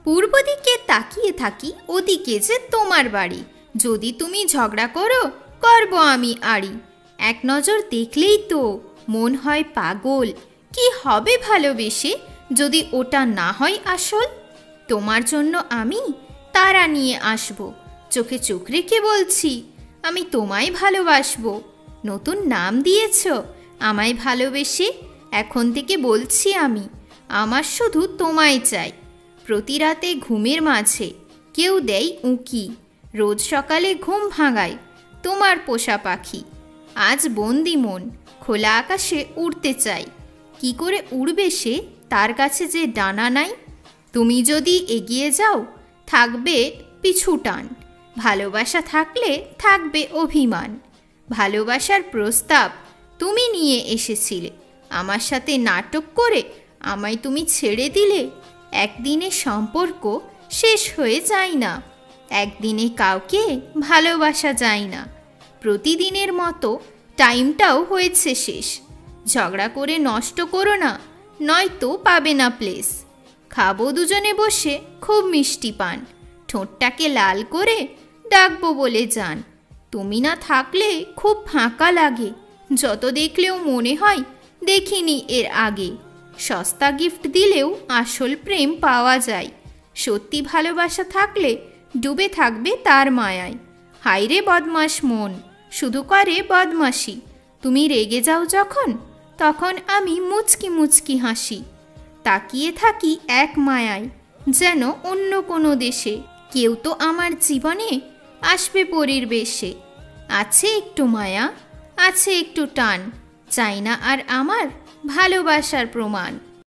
পূর্ব দিকে তাকিয়ে থাকি, ওদিকে যে তোমার বাড়ি। যদি তুমি ঝগড়া করো, করব আমি আড়ি। এক নজর দেখলেই তো মন হয় পাগল। কি হবে ভালোবেসে যদি ওটা না হয় আসল? তোমার জন্য আমি তারা নিয়ে আসব, চোখে চোখ রেখে বলছি আমি তোমায় ভালোবাসবো। নতুন নাম দিয়েছ আমায় ভালোবেসে, এখন থেকে বলছি আমি আমার শুধু তোমায় চাই। প্রতি রাতে ঘুমের মাঝে কেউ দেয় উঁকি, রোজ সকালে ঘুম ভাঙায় তোমার পোষা পাখি। আজ বন্দি মন, খোলা আকাশে উড়তে চাই। কি করে উড়বে সে, তার কাছে যে ডানা নাই? তুমি যদি এগিয়ে যাও থাকবে পিছু টান, ভালোবাসা থাকলে থাকবে অভিমান। ভালোবাসার প্রস্তাব তুমি নিয়ে এসেছিলে, আমার সাথে নাটক করে আমায় তুমি ছেড়ে দিলে। একদিনে সম্পর্ক শেষ হয়ে যায় না, একদিনে কাউকে ভালোবাসা যায় না। প্রতিদিনের মতো টাইমটাও হয়েছে শেষ। ঝগড়া করে নষ্ট করো না, নয়তো পাবে না প্লেস। খাবো দুজনে বসে খুব মিষ্টি পান, ঠোঁটটাকে লাল করে ডাকবো বলে যান। তুমি না থাকলে খুব ফাঁকা লাগে, যত দেখলেও মনে হয় দেখিনি এর আগে। সস্তা গিফট দিলেও আসল প্রেম পাওয়া যায়, সত্যি ভালোবাসা থাকলে ডুবে থাকবে তার মায়ায়। হায়রে বদমাস মন, শুধু করে বদমাসি। তুমি রেগে যাও যখন, তখন আমি মুচকি মুচকি হাসি। তাকিয়ে থাকি এক মায়ায়, যেন অন্য কোনো দেশে। কেউ তো আমার জীবনে আসবে পরীর বেশে। আছে একটু মায়া, আছে একটু টান, চাই না আর আমার ভালোবাসার প্রমাণ।